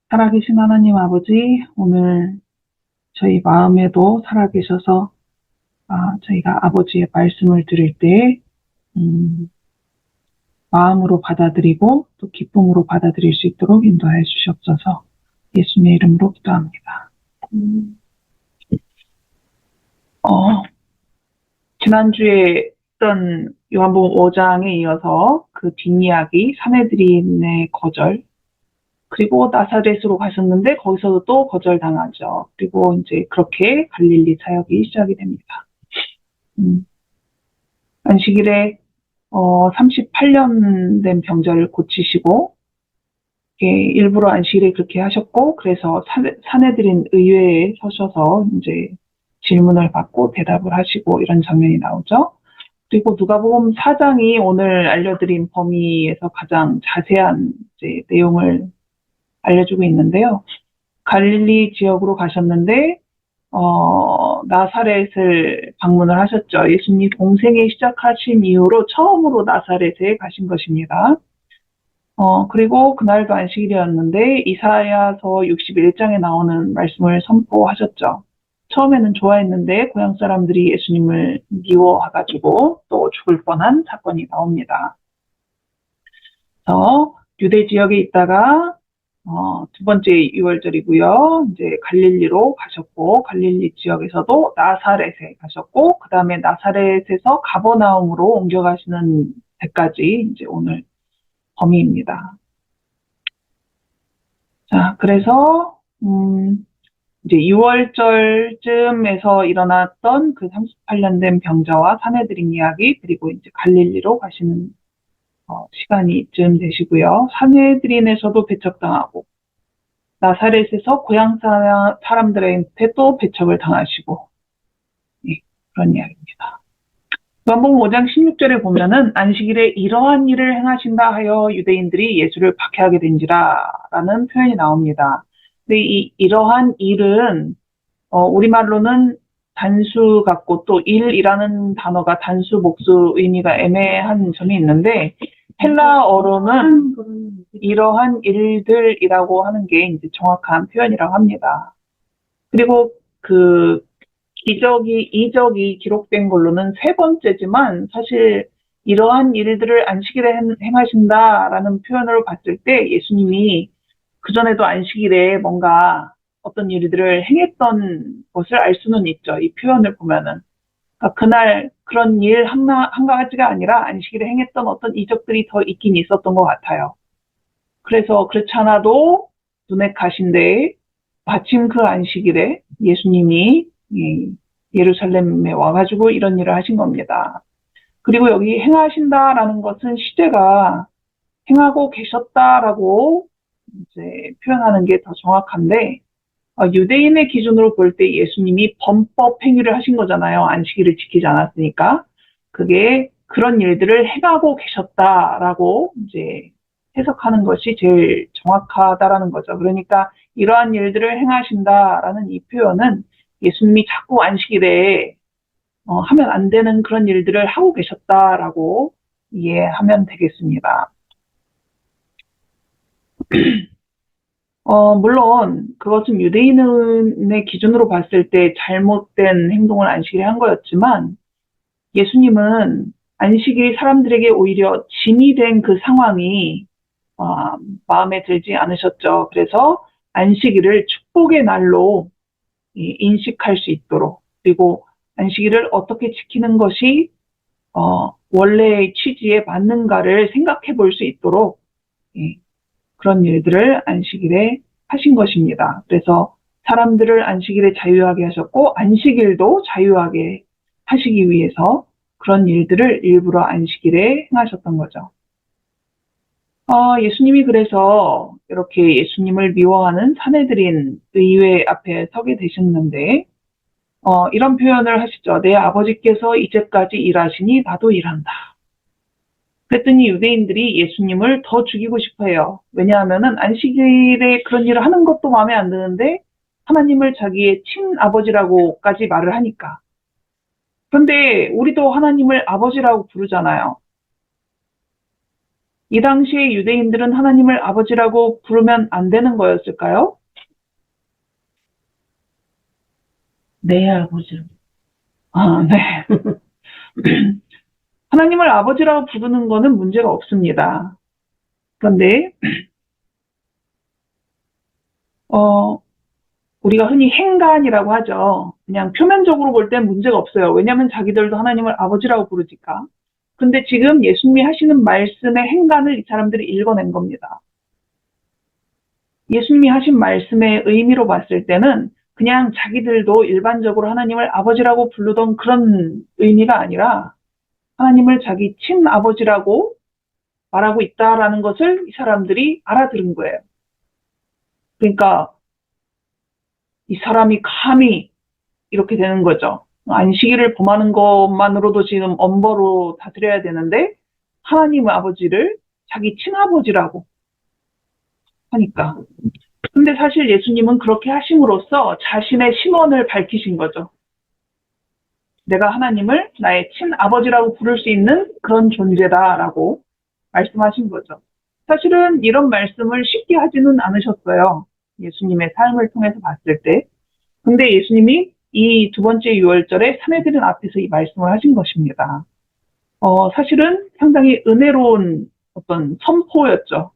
살아계신 하나님 아버지, 오늘 저희 마음에도 살아계셔서 저희가 아버지의 말씀을 들을 때 음, 마음으로 받아들이고 또 기쁨으로 받아들일 수 있도록 인도하여 주시옵소서. 예수님의 이름으로 기도합니다. 어, 지난주에 했던 요한복음 5장에 이어서 그 뒷이야기 사내들인의 거절, 그리고 나사렛으로 가셨는데 거기서도 또 거절당하죠. 그리고 이제 그렇게 갈릴리 사역이 시작이 됩니다. 안식일에 38년 된 병자를 고치시고, 일부러 안식일에 그렇게 하셨고, 그래서 사내들인 의회에 서셔서 이제 질문을 받고 대답을 하시고 이런 장면이 나오죠. 그리고 누가복음 4장이 오늘 알려드린 범위에서 가장 자세한 이제 내용을 알려주고 있는데요. 갈릴리 지역으로 가셨는데 나사렛을 방문을 하셨죠. 예수님 공생에 시작하신 이후로 처음으로 나사렛에 가신 것입니다. 그리고 그날도 안식일이었는데 이사야서 61장에 나오는 말씀을 선포하셨죠. 처음에는 좋아했는데 고향 사람들이 예수님을 미워해가지고 또 죽을 뻔한 사건이 나옵니다. 그래서 유대 지역에 있다가 두 번째 6월절이고요. 이제 갈릴리로 가셨고 갈릴리 지역에서도 나사렛에 가셨고 그 다음에 나사렛에서 가버나움으로 옮겨가시는 데까지 이제 오늘 범위입니다. 자, 그래서 이제 6월절쯤에서 일어났던 그 38년 된 병자와 사내들인 이야기 그리고 이제 갈릴리로 가시는 시간이 쯤 되시고요. 사내들인에서도 배척당하고 나사렛에서 고향 사람들한테 또 배척을 당하시고 그런 이야기입니다. 요한복음 5장 16절에 보면은 안식일에 이러한 일을 행하신다 하여 유대인들이 예수를 박해하게 된지라 라는 표현이 나옵니다. 근데 이러한 일은 우리말로는 단수 같고 또 일이라는 단어가 단수 복수 의미가 애매한 점이 있는데 헬라어로는 이러한 일들이라고 하는 게 이제 정확한 표현이라고 합니다. 그리고 그 이적이 기록된 걸로는 세 번째지만 사실 이러한 일들을 안식일에 행하신다라는 표현으로 봤을 때 예수님이 그전에도 안식일에 뭔가 어떤 일들을 행했던 것을 알 수는 있죠. 이 표현을 보면은. 그러니까 그날 그런 일 한 가지가 아니라 안식일에 행했던 어떤 이적들이 더 있긴 있었던 것 같아요. 그래서 그렇지 않아도 눈에 가신데 마침 그 안식일에 예수님이 예루살렘에 와가지고 이런 일을 하신 겁니다. 그리고 여기 행하신다라는 것은 시제가 행하고 계셨다라고 이제 표현하는 게 더 정확한데 유대인의 기준으로 볼 때 예수님이 범법 행위를 하신 거잖아요. 안식일을 지키지 않았으니까. 그게 그런 일들을 행하고 계셨다라고 이제 해석하는 것이 제일 정확하다라는 거죠. 그러니까 이러한 일들을 행하신다라는 이 표현은 예수님이 자꾸 안식일에 하면 안 되는 그런 일들을 하고 계셨다라고 이해하면 되겠습니다. 물론 그것은 유대인의 기준으로 봤을 때 잘못된 행동을 안식일에 한 거였지만 예수님은 안식일이 사람들에게 오히려 짐이 된 그 상황이 마음에 들지 않으셨죠. 그래서 안식일을 축복의 날로 인식할 수 있도록 그리고 안식일을 어떻게 지키는 것이 원래의 취지에 맞는가를 생각해 볼 수 있도록 그런 일들을 안식일에 하신 것입니다. 그래서 사람들을 안식일에 자유하게 하셨고 안식일도 자유하게 하시기 위해서 그런 일들을 일부러 안식일에 행하셨던 거죠. 예수님이 그래서 이렇게 예수님을 미워하는 사내들인 의회 앞에 서게 되셨는데 이런 표현을 하시죠. 내 아버지께서 이제까지 일하시니 나도 일한다. 그랬더니 유대인들이 예수님을 더 죽이고 싶어 해요. 왜냐하면은 안식일에 그런 일을 하는 것도 마음에 안 드는데 하나님을 자기의 친아버지라고까지 말을 하니까. 그런데 우리도 하나님을 아버지라고 부르잖아요. 이 당시에 유대인들은 하나님을 아버지라고 부르면 안 되는 거였을까요? 네, 아버지로. 네. 하나님을 아버지라고 부르는 거는 문제가 없습니다. 그런데 우리가 흔히 행간이라고 하죠. 그냥 표면적으로 볼 땐 문제가 없어요. 왜냐하면 자기들도 하나님을 아버지라고 부르니까. 근데 지금 예수님이 하시는 말씀의 행간을 이 사람들이 읽어낸 겁니다. 예수님이 하신 말씀의 의미로 봤을 때는 그냥 자기들도 일반적으로 하나님을 아버지라고 부르던 그런 의미가 아니라 하나님을 자기 친아버지라고 말하고 있다라는 것을 이 사람들이 알아들은 거예요. 그러니까 이 사람이 감히 이렇게 되는 거죠. 안식일을 범하는 것만으로도 지금 엄벌로 다스려야 되는데 하나님 아버지를 자기 친아버지라고 하니까. 근데 사실 예수님은 그렇게 하심으로써 자신의 신원을 밝히신 거죠. 내가 하나님을 나의 친아버지라고 부를 수 있는 그런 존재다라고 말씀하신 거죠. 사실은 이런 말씀을 쉽게 하지는 않으셨어요. 예수님의 삶을 통해서 봤을 때. 근데 예수님이 이 두 번째 유월절에 사내들인 앞에서 이 말씀을 하신 것입니다. 사실은 상당히 은혜로운 어떤 선포였죠.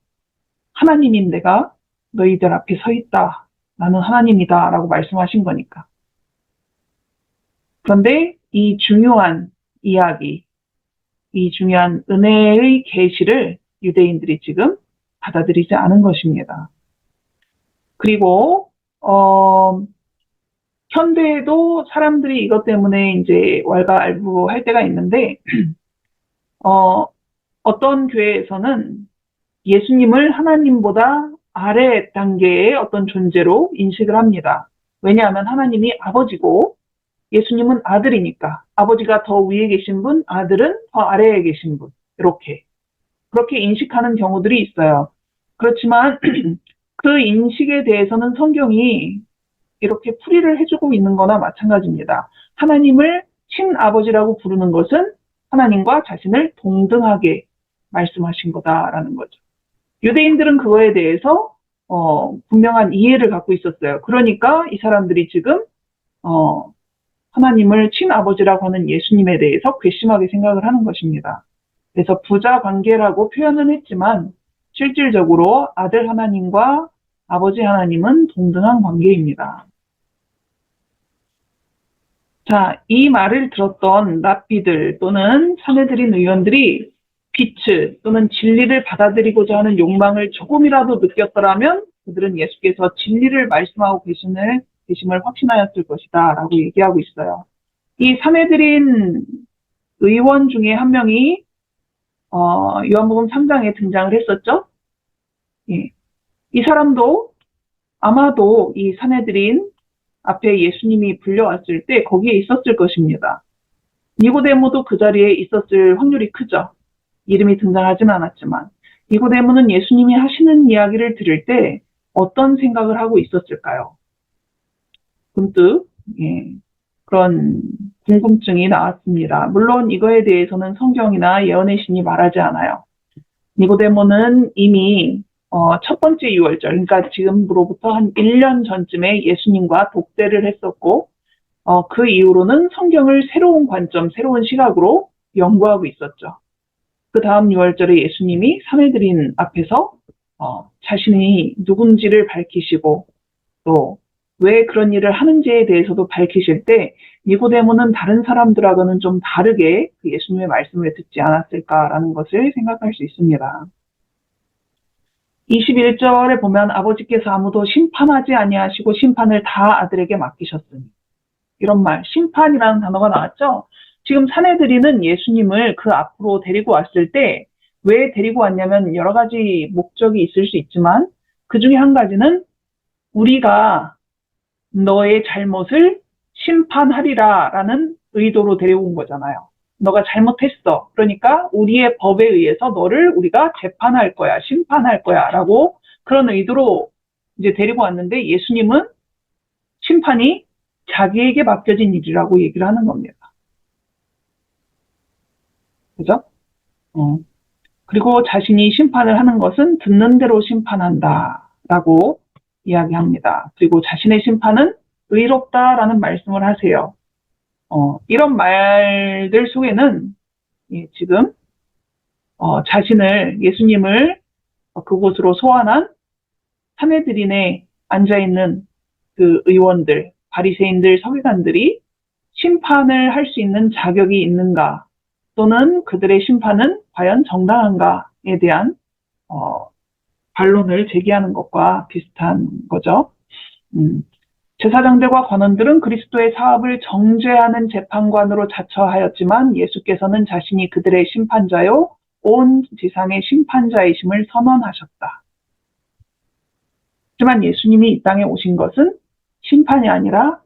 하나님인 내가 너희들 앞에 서 있다. 나는 하나님이다. 라고 말씀하신 거니까. 그런데 이 중요한 이야기, 이 중요한 은혜의 계시를 유대인들이 지금 받아들이지 않은 것입니다. 그리고 현대에도 사람들이 이것 때문에 이제 왈가왈부할 때가 있는데 어떤 교회에서는 예수님을 하나님보다 아래 단계의 어떤 존재로 인식을 합니다. 왜냐하면 하나님이 아버지고 예수님은 아들이니까 아버지가 더 위에 계신 분, 아들은 더 아래에 계신 분 이렇게 그렇게 인식하는 경우들이 있어요. 그렇지만 그 인식에 대해서는 성경이 이렇게 풀이를 해주고 있는 거나 마찬가지입니다. 하나님을 친아버지라고 부르는 것은 하나님과 자신을 동등하게 말씀하신 거다라는 거죠. 유대인들은 그거에 대해서 분명한 이해를 갖고 있었어요. 그러니까 이 사람들이 지금 하나님을 친아버지라고 하는 예수님에 대해서 괘씸하게 생각을 하는 것입니다. 그래서 부자 관계라고 표현은 했지만 실질적으로 아들 하나님과 아버지 하나님은 동등한 관계입니다. 자, 이 말을 들었던 랍비들 또는 사내들인 의원들이 빛을 또는 진리를 받아들이고자 하는 욕망을 조금이라도 느꼈더라면 그들은 예수께서 진리를 말씀하고 계심을 확신하였을 것이다 라고 얘기하고 있어요. 이 사내들인 의원 중에 한 명이 요한복음 3장에 등장을 했었죠. 예. 이 사람도 아마도 이 사내들인 앞에 예수님이 불려왔을 때 거기에 있었을 것입니다. 니고데모도 그 자리에 있었을 확률이 크죠. 이름이 등장하지는 않았지만 니고데모는 예수님이 하시는 이야기를 들을 때 어떤 생각을 하고 있었을까요? 문득 그런 궁금증이 나왔습니다. 물론 이거에 대해서는 성경이나 예언의 신이 말하지 않아요. 니고데모는 이미 첫 번째 유월절, 그러니까 지금으로부터 한 1년 전쯤에 예수님과 독대를 했었고 그 이후로는 성경을 새로운 관점, 새로운 시각으로 연구하고 있었죠. 그 다음 유월절에 예수님이 사내들인 앞에서 자신이 누군지를 밝히시고 또 왜 그런 일을 하는지에 대해서도 밝히실 때 니고데모는 다른 사람들하고는 좀 다르게 그 예수님의 말씀을 듣지 않았을까라는 것을 생각할 수 있습니다. 21절에 보면 아버지께서 아무도 심판하지 아니하시고 심판을 다 아들에게 맡기셨으니 이런 말, 심판이라는 단어가 나왔죠. 지금 사내들이는 예수님을 그 앞으로 데리고 왔을 때 왜 데리고 왔냐면 여러 가지 목적이 있을 수 있지만 그 중에 한 가지는 우리가 너의 잘못을 심판하리라 라는 의도로 데려온 거잖아요. 너가 잘못했어. 그러니까 우리의 법에 의해서 너를 우리가 재판할 거야, 심판할 거야 라고 그런 의도로 이제 데리고 왔는데 예수님은 심판이 자기에게 맡겨진 일이라고 얘기를 하는 겁니다. 그죠? 그리고 자신이 심판을 하는 것은 듣는 대로 심판한다라고 이야기합니다. 그리고 자신의 심판은 의롭다라는 말씀을 하세요. 이런 말들 속에는 지금 자신을 예수님을 그곳으로 소환한 사내들인에 앉아있는 그 의원들, 바리새인들, 서기관들이 심판을 할 수 있는 자격이 있는가, 또는 그들의 심판은 과연 정당한가에 대한 반론을 제기하는 것과 비슷한 거죠. 제사장들과 관원들은 그리스도의 사업을 정죄하는 재판관으로 자처하였지만 예수께서는 자신이 그들의 심판자요 온 지상의 심판자이심을 선언하셨다. 하지만 예수님이 이 땅에 오신 것은 심판이 아니라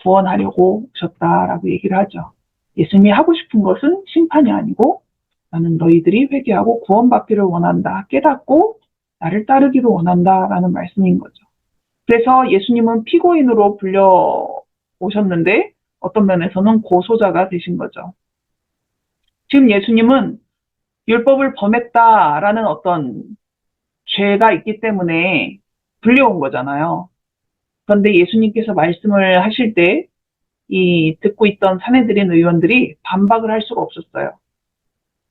구원하려고 오셨다라고 얘기를 하죠. 예수님이 하고 싶은 것은 심판이 아니고 나는 너희들이 회개하고 구원받기를 원한다, 깨닫고 나를 따르기를 원한다라는 말씀인 거죠. 그래서 예수님은 피고인으로 불려오셨는데 어떤 면에서는 고소자가 되신 거죠. 지금 예수님은 율법을 범했다라는 어떤 죄가 있기 때문에 불려온 거잖아요. 그런데 예수님께서 말씀을 하실 때 이 듣고 있던 사내들인 의원들이 반박을 할 수가 없었어요.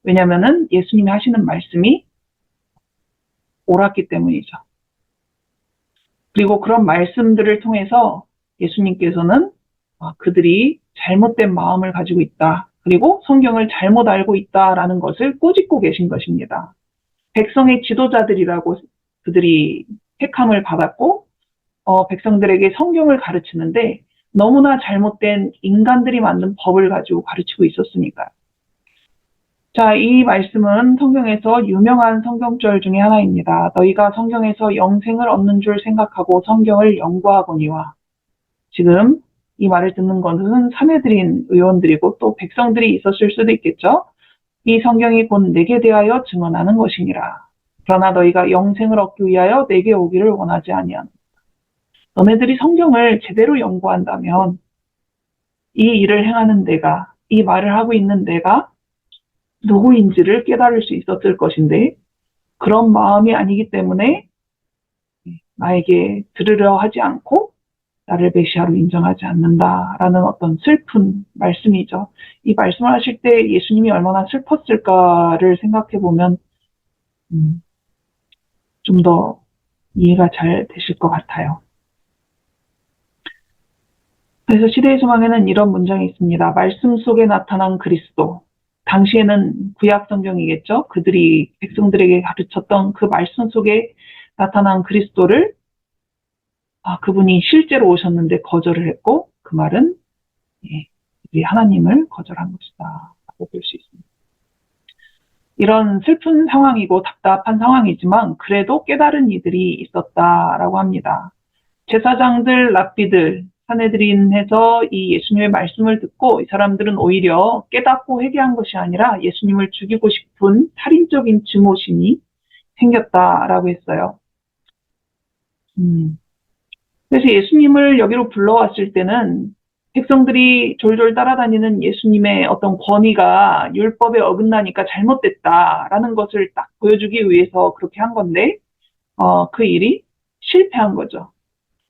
왜냐하면은 예수님이 하시는 말씀이 옳았기 때문이죠. 그리고 그런 말씀들을 통해서 예수님께서는 그들이 잘못된 마음을 가지고 있다, 그리고 성경을 잘못 알고 있다라는 것을 꾸짖고 계신 것입니다. 백성의 지도자들이라고 그들이 택함을 받았고 백성들에게 성경을 가르치는데 너무나 잘못된 인간들이 만든 법을 가지고 가르치고 있었으니까요. 자, 이 말씀은 성경에서 유명한 성경절 중에 하나입니다. 너희가 성경에서 영생을 얻는 줄 생각하고 성경을 연구하거니와. 지금 이 말을 듣는 것은 사내들인 의원들이고 또 백성들이 있었을 수도 있겠죠. 이 성경이 곧 내게 대하여 증언하는 것이니라. 그러나 너희가 영생을 얻기 위하여 내게 오기를 원하지 아니하노라. 너네들이 성경을 제대로 연구한다면 이 일을 행하는 내가, 이 말을 하고 있는 내가 누구인지를 깨달을 수 있었을 것인데 그런 마음이 아니기 때문에 나에게 들으려 하지 않고 나를 메시아로 인정하지 않는다라는 어떤 슬픈 말씀이죠. 이 말씀을 하실 때 예수님이 얼마나 슬펐을까를 생각해 보면 좀 더 이해가 잘 되실 것 같아요. 그래서 시대의 소망에는 이런 문장이 있습니다. 말씀 속에 나타난 그리스도. 당시에는 구약 성경이겠죠. 그들이 백성들에게 가르쳤던 그 말씀 속에 나타난 그리스도를 그분이 실제로 오셨는데 거절을 했고 그 말은 우리 하나님을 거절한 것이다 라고 볼 수 있습니다. 이런 슬픈 상황이고 답답한 상황이지만 그래도 깨달은 이들이 있었다라고 합니다. 제사장들, 랍비들, 사내들인해서 이 예수님의 말씀을 듣고 이 사람들은 오히려 깨닫고 회개한 것이 아니라 예수님을 죽이고 싶은 살인적인 증오심이 생겼다라고 했어요. 그래서 예수님을 여기로 불러왔을 때는 백성들이 졸졸 따라다니는 예수님의 어떤 권위가 율법에 어긋나니까 잘못됐다라는 것을 딱 보여주기 위해서 그렇게 한 건데 그 일이 실패한 거죠.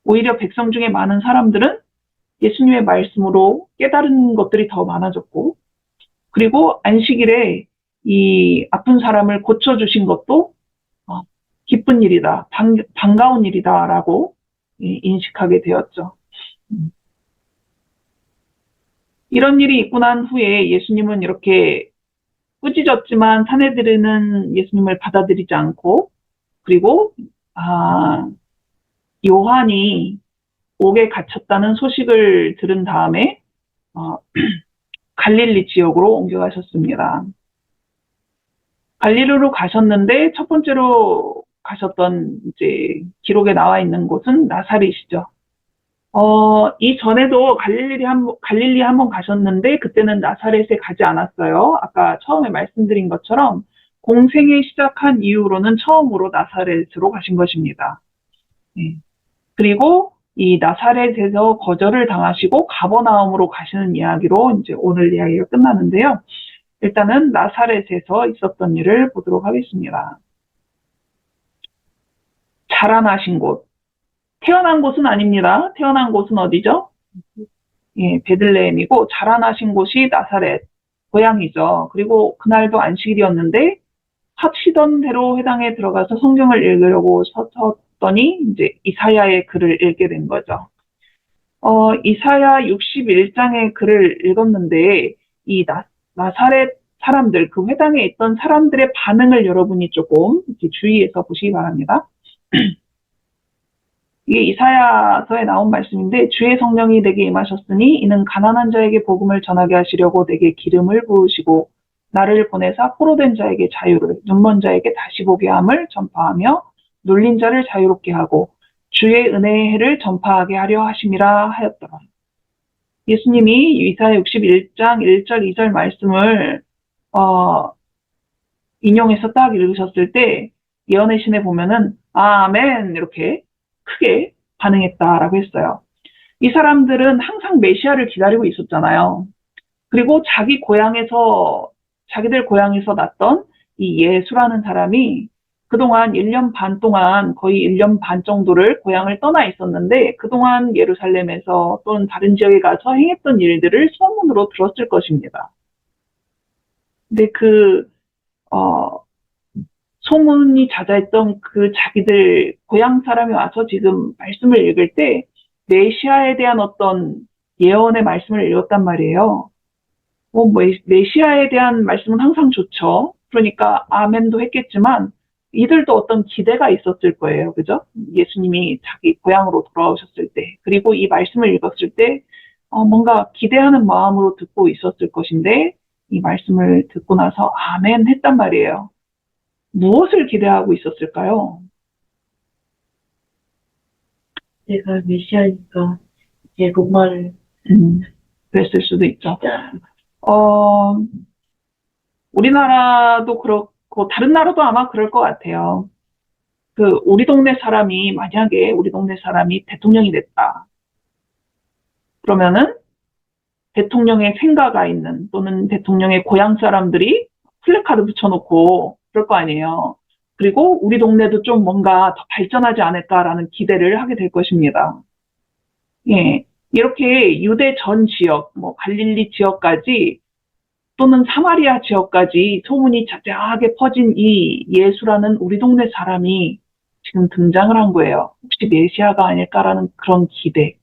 오히려 백성 중에 많은 사람들은 예수님의 말씀으로 깨달은 것들이 더 많아졌고, 그리고 안식일에 이 아픈 사람을 고쳐주신 것도 기쁜 일이다, 반가운 일이다라고 인식하게 되었죠. 이런 일이 있고 난 후에 예수님은 이렇게 꾸짖었지만 사내들은 예수님을 받아들이지 않고, 그리고 요한이 옥에 갇혔다는 소식을 들은 다음에 갈릴리 지역으로 옮겨가셨습니다. 갈릴리로 가셨는데 첫 번째로 가셨던 이제 기록에 나와 있는 곳은 나사렛이죠. 이전에도 갈릴리 한번 가셨는데 그때는 나사렛에 가지 않았어요. 아까 처음에 말씀드린 것처럼 공생을 시작한 이후로는 처음으로 나사렛으로 가신 것입니다. 그리고 이 나사렛에서 거절을 당하시고 가버나움으로 가시는 이야기로 이제 오늘 이야기가 끝나는데요. 일단은 나사렛에서 있었던 일을 보도록 하겠습니다. 자라나신 곳. 태어난 곳은 아닙니다. 태어난 곳은 어디죠? 예, 베들레헴이고 자라나신 곳이 나사렛, 고향이죠. 그리고 그날도 안식일이었는데 하시던 대로 회당에 들어가서 성경을 읽으려고 섰더니 이제 이사야의 글을 읽게 된 거죠. 이사야 61장의 글을 읽었는데 이 나사렛 사람들, 그 회당에 있던 사람들의 반응을 여러분이 조금 이렇게 주의해서 보시기 바랍니다. 이게 이사야서에 나온 말씀인데 주의 성령이 내게 임하셨으니 이는 가난한 자에게 복음을 전하게 하시려고 내게 기름을 부으시고 나를 보내사 포로된 자에게 자유를, 눈먼 자에게 다시 보게 함을 전파하며 눌린 자를 자유롭게 하고 주의 은혜의 해를 전파하게 하려 하심이라 하였더라. 예수님이 이사야 61장 1절 2절 말씀을 인용해서 딱 읽으셨을 때 예언의 신에 보면은 아멘 이렇게 크게 반응했다라고 했어요. 이 사람들은 항상 메시아를 기다리고 있었잖아요. 그리고 자기들 고향에서 났던 이 예수라는 사람이 그동안 1년 반 동안 거의 1년 반 정도를 고향을 떠나 있었는데 그동안 예루살렘에서 또는 다른 지역에 가서 행했던 일들을 소문으로 들었을 것입니다. 근데 소문이 자자했던 그 자기들 고향 사람이 와서 지금 말씀을 읽을 때 메시아에 대한 어떤 예언의 말씀을 읽었단 말이에요. 메시아에 대한 말씀은 항상 좋죠. 그러니까 아멘도 했겠지만 이들도 어떤 기대가 있었을 거예요. 그죠? 예수님이 자기 고향으로 돌아오셨을 때 그리고 이 말씀을 읽었을 때 뭔가 기대하는 마음으로 듣고 있었을 것인데 이 말씀을 듣고 나서 아멘 했단 말이에요. 무엇을 기대하고 있었을까요? 내가 메시아니까 이제 로마를 그랬을 수도 있죠. 진짜 우리나라도 그렇고 다른 나라도 아마 그럴 것 같아요. 만약에 우리 동네 사람이 대통령이 됐다. 그러면은 대통령의 생가가 있는 또는 대통령의 고향 사람들이 플래카드 붙여놓고 그럴 거 아니에요. 그리고 우리 동네도 좀 뭔가 더 발전하지 않을까라는 기대를 하게 될 것입니다. 예, 이렇게 유대 전 지역, 갈릴리 지역까지 또는 사마리아 지역까지 소문이 자자하게 퍼진 이 예수라는 우리 동네 사람이 지금 등장을 한 거예요. 혹시 메시아가 아닐까라는 그런 기대,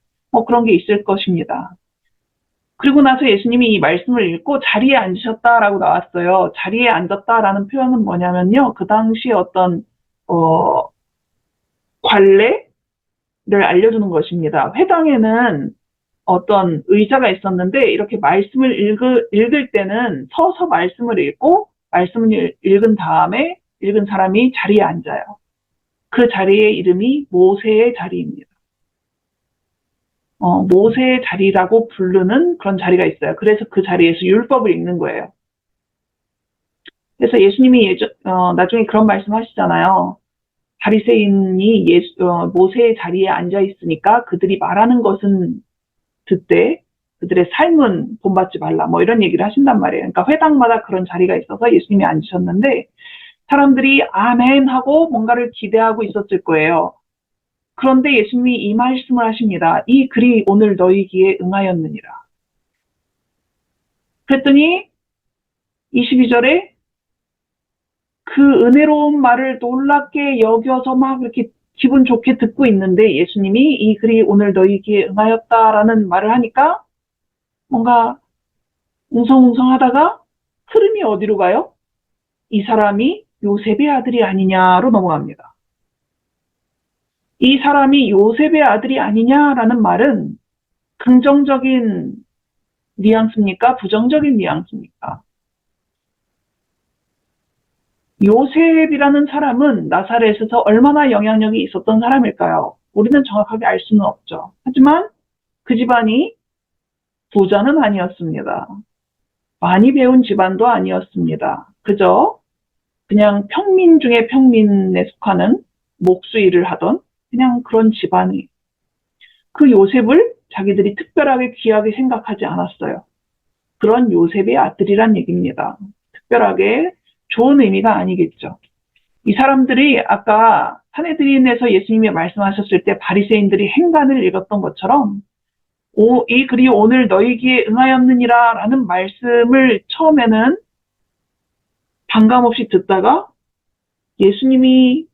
그런 게 있을 것입니다. 그리고 나서 예수님이 이 말씀을 읽고 자리에 앉으셨다라고 나왔어요. 자리에 앉았다라는 표현은 뭐냐면요. 그 당시에 어떤 관례를 알려주는 것입니다. 회당에는 어떤 의자가 있었는데 이렇게 말씀을 읽을 때는 서서 말씀을 읽고 말씀을 읽은 다음에 읽은 사람이 자리에 앉아요. 그 자리의 이름이 모세의 자리입니다. 모세의 자리라고 부르는 그런 자리가 있어요. 그래서 그 자리에서 율법을 읽는 거예요. 그래서 예수님이 나중에 그런 말씀 하시잖아요. 바리새인이 모세의 자리에 앉아 있으니까 그들이 말하는 것은 듣되 그들의 삶은 본받지 말라. 이런 얘기를 하신단 말이에요. 그러니까 회당마다 그런 자리가 있어서 예수님이 앉으셨는데 사람들이 아멘 하고 뭔가를 기대하고 있었을 거예요. 그런데 예수님이 이 말씀을 하십니다. 이 글이 오늘 너희 귀에 응하였느니라. 그랬더니 22절에 그 은혜로운 말을 놀랍게 여겨서 막 이렇게 기분 좋게 듣고 있는데 예수님이 이 글이 오늘 너희 귀에 응하였다라는 말을 하니까 뭔가 웅성웅성하다가 흐름이 어디로 가요? 이 사람이 요셉의 아들이 아니냐로 넘어갑니다. 이 사람이 요셉의 아들이 아니냐라는 말은 긍정적인 뉘앙스입니까? 부정적인 뉘앙스입니까? 요셉이라는 사람은 나사렛에서 얼마나 영향력이 있었던 사람일까요? 우리는 정확하게 알 수는 없죠. 하지만 그 집안이 부자는 아니었습니다. 많이 배운 집안도 아니었습니다. 그저 그냥 평민 중에 평민에 속하는 목수일을 하던 그냥 그런 집안이 그 요셉을 자기들이 특별하게 귀하게 생각하지 않았어요. 그런 요셉의 아들이란 얘기입니다. 특별하게 좋은 의미가 아니겠죠. 이 사람들이 아까 산헤드린에서 예수님이 말씀하셨을 때 바리새인들이 행간을 읽었던 것처럼 이 글이 오늘 너희에게 응하였느니라 라는 말씀을 처음에는 반감없이 듣다가 예수님이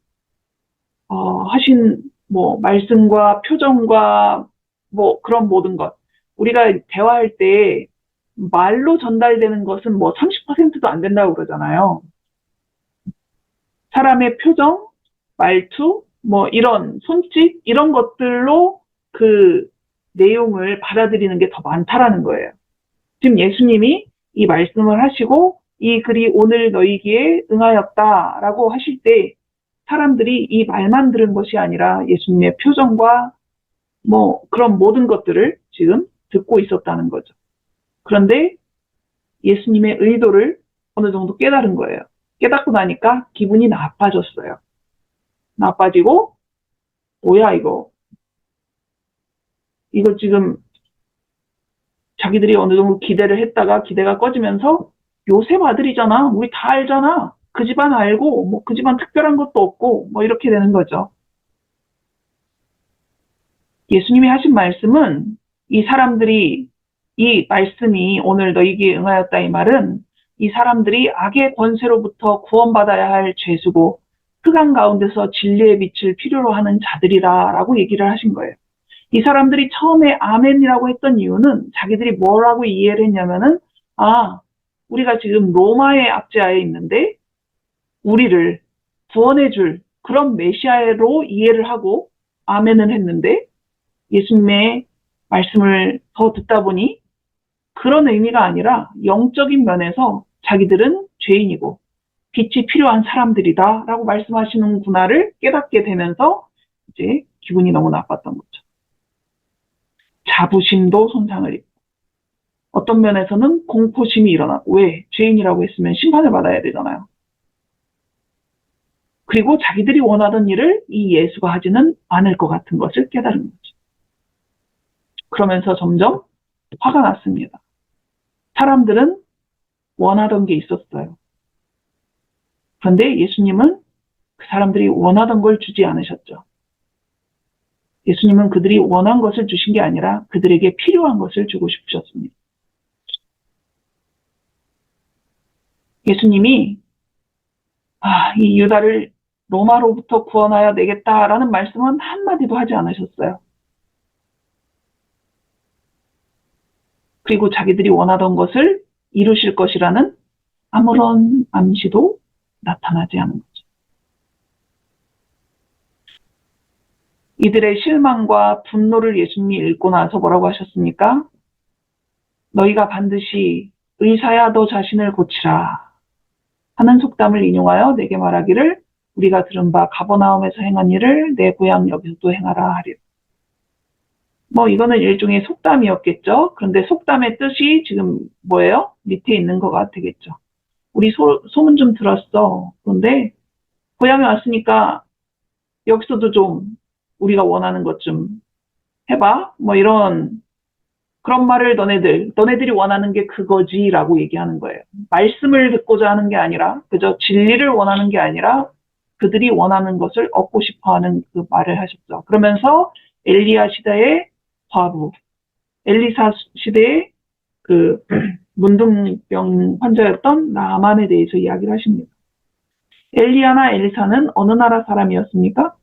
하신 뭐 말씀과 표정과 뭐 그런 모든 것 우리가 대화할 때 말로 전달되는 것은 뭐 30%도 안 된다고 그러잖아요. 사람의 표정, 말투, 뭐 이런 손짓 이런 것들로 그 내용을 받아들이는 게 더 많다라는 거예요. 지금 예수님이 이 말씀을 하시고 이 글이 오늘 너희에게 응하였다라고 하실 때 사람들이 이 말만 들은 것이 아니라 예수님의 표정과 뭐 그런 모든 것들을 지금 듣고 있었다는 거죠. 그런데 예수님의 의도를 어느 정도 깨달은 거예요. 깨닫고 나니까 기분이 나빠졌어요. 나빠지고 뭐야 이거 지금 자기들이 어느 정도 기대를 했다가 기대가 꺼지면서 요셉 아들이잖아. 우리 다 알잖아. 그 집안 알고 뭐 그 집안 특별한 것도 없고 뭐 이렇게 되는 거죠. 예수님이 하신 말씀은 이 사람들이 이 말씀이 오늘 너희에게 응하였다 이 말은 이 사람들이 악의 권세로부터 구원받아야 할 죄수고 흑암 가운데서 진리의 빛을 필요로 하는 자들이라라고 얘기를 하신 거예요. 이 사람들이 처음에 아멘이라고 했던 이유는 자기들이 뭐라고 이해를 했냐면은 우리가 지금 로마의 압제하에 있는데 우리를 구원해줄 그런 메시아로 이해를 하고 아멘을 했는데 예수님의 말씀을 더 듣다 보니 그런 의미가 아니라 영적인 면에서 자기들은 죄인이고 빛이 필요한 사람들이다 라고 말씀하시는구나를 깨닫게 되면서 이제 기분이 너무 나빴던 거죠. 자부심도 손상을 입고 어떤 면에서는 공포심이 일어나고 왜? 죄인이라고 했으면 심판을 받아야 되잖아요. 그리고 자기들이 원하던 일을 이 예수가 하지는 않을 것 같은 것을 깨달은 거죠. 그러면서 점점 화가 났습니다. 사람들은 원하던 게 있었어요. 그런데 예수님은 그 사람들이 원하던 걸 주지 않으셨죠. 예수님은 그들이 원한 것을 주신 게 아니라 그들에게 필요한 것을 주고 싶으셨습니다. 예수님이 이 유다를 로마로부터 구원하여 내겠다라는 말씀은 한마디도 하지 않으셨어요. 그리고 자기들이 원하던 것을 이루실 것이라는 아무런 암시도 나타나지 않은 거죠. 이들의 실망과 분노를 예수님이 읽고 나서 뭐라고 하셨습니까? 너희가 반드시 의사야 너 자신을 고치라 하는 속담을 인용하여 내게 말하기를 우리가 들은 바 가버나움에서 행한 일을 내 고향 여기서도 행하라 하리라. 뭐 이거는 일종의 속담이었겠죠. 그런데 속담의 뜻이 지금 뭐예요? 밑에 있는 거가 되겠죠. 우리 소문 좀 들었어. 그런데 고향에 왔으니까 여기서도 좀 우리가 원하는 것 좀 해봐. 뭐 이런 그런 말을 너네들이 원하는 게 그거지라고 얘기하는 거예요. 말씀을 듣고자 하는 게 아니라 그저 진리를 원하는 게 아니라 그들이 원하는 것을 얻고 싶어하는 그 말을 하셨죠. 그러면서 엘리야 시대의 과부, 엘리사 시대의 그 문둥병 환자였던 나만에 대해서 이야기를 하십니다. 엘리야나 엘리사는 어느 나라 사람이었습니까?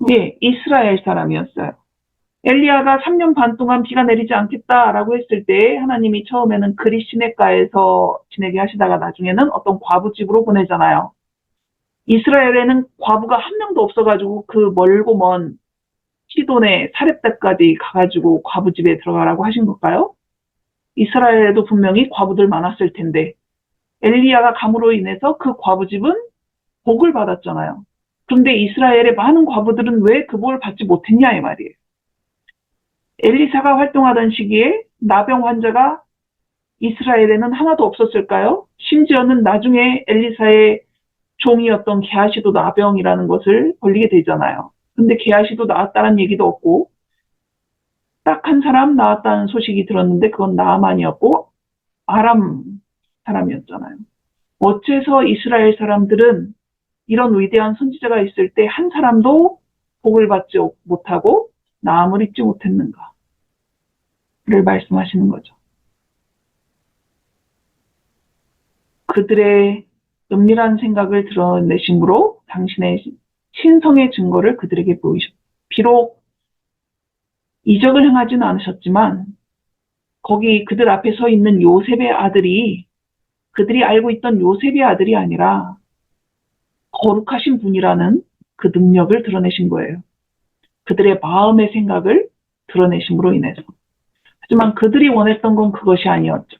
네, 이스라엘 사람이었어요. 엘리야가 3년 반 동안 비가 내리지 않겠다라고 했을 때 하나님이 처음에는 그리 시냇가에서 지내게 하시다가 나중에는 어떤 과부집으로 보내잖아요. 이스라엘에는 과부가 한 명도 없어가지고 그 멀고 먼 시돈의 사렙다까지 가가지고 과부집에 들어가라고 하신 걸까요? 이스라엘에도 분명히 과부들 많았을 텐데 엘리야가 감으로 인해서 그 과부집은 복을 받았잖아요. 그런데 이스라엘의 많은 과부들은 왜 그 복을 받지 못했냐 이 말이에요. 엘리사가 활동하던 시기에 나병 환자가 이스라엘에는 하나도 없었을까요? 심지어는 나중에 엘리사의 종이었던 게하시도 나병이라는 것을 걸리게 되잖아요. 근데 게하시도 나았다는 얘기도 없고 딱 한 사람 나왔다는 소식이 들었는데 그건 나아만이었고 아람 사람이었잖아요. 어째서 이스라엘 사람들은 이런 위대한 선지자가 있을 때 한 사람도 복을 받지 못하고 나음을 입지 못했는가를 말씀하시는 거죠. 그들의 은밀한 생각을 드러내심으로 당신의 신성의 증거를 그들에게 보이셨다. 비록 이적을 행하지는 않으셨지만 거기 그들 앞에 서 있는 요셉의 아들이 그들이 알고 있던 요셉의 아들이 아니라 거룩하신 분이라는 그 능력을 드러내신 거예요. 그들의 마음의 생각을 드러내심으로 인해서. 하지만 그들이 원했던 건 그것이 아니었죠.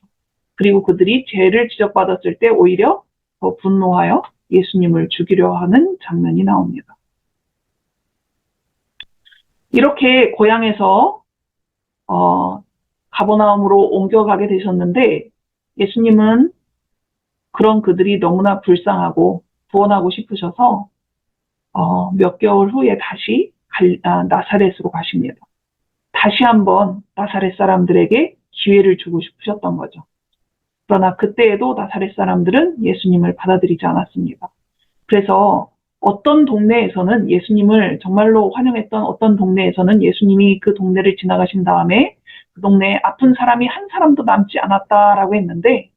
그리고 그들이 죄를 지적받았을 때 오히려 더 분노하여 예수님을 죽이려 하는 장면이 나옵니다. 이렇게 고향에서 가버나움으로 옮겨가게 되셨는데 예수님은 그런 그들이 너무나 불쌍하고 구원하고 싶으셔서 몇 개월 후에 다시 나사렛으로 가십니다. 다시 한번 나사렛 사람들에게 기회를 주고 싶으셨던 거죠. 그러나 그때에도 나사렛 사람들은 예수님을 받아들이지 않았습니다. 그래서 어떤 동네에서는 예수님을 정말로 환영했던 어떤 동네에서는 예수님이 그 동네를 지나가신 다음에 그 동네에 아픈 사람이 한 사람도 남지 않았다라고 했는데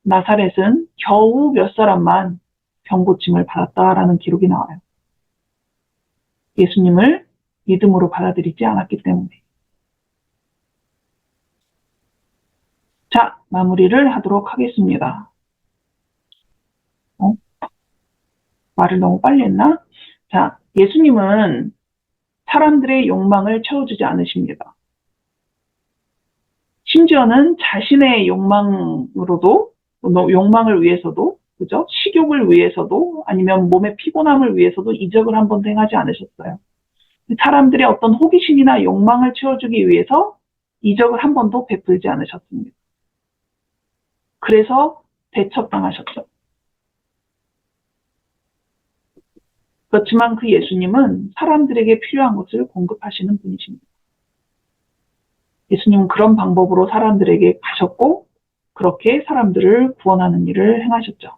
나사렛은 겨우 몇 사람만 병고침을 받았다라는 기록이 나와요. 예수님을 믿음으로 받아들이지 않았기 때문에. 자, 마무리를 하도록 하겠습니다. 말을 너무 빨리 했나? 자, 예수님은 사람들의 욕망을 채워주지 않으십니다. 심지어는 자신의 욕망으로도, 욕망을 위해서도, 그죠? 식욕을 위해서도, 아니면 몸의 피곤함을 위해서도 이적을 한 번도 행하지 않으셨어요. 사람들의 어떤 호기심이나 욕망을 채워주기 위해서 이적을 한 번도 베풀지 않으셨습니다. 그래서 배척당하셨죠. 그렇지만 그 예수님은 사람들에게 필요한 것을 공급하시는 분이십니다. 예수님은 그런 방법으로 사람들에게 가셨고 그렇게 사람들을 구원하는 일을 행하셨죠.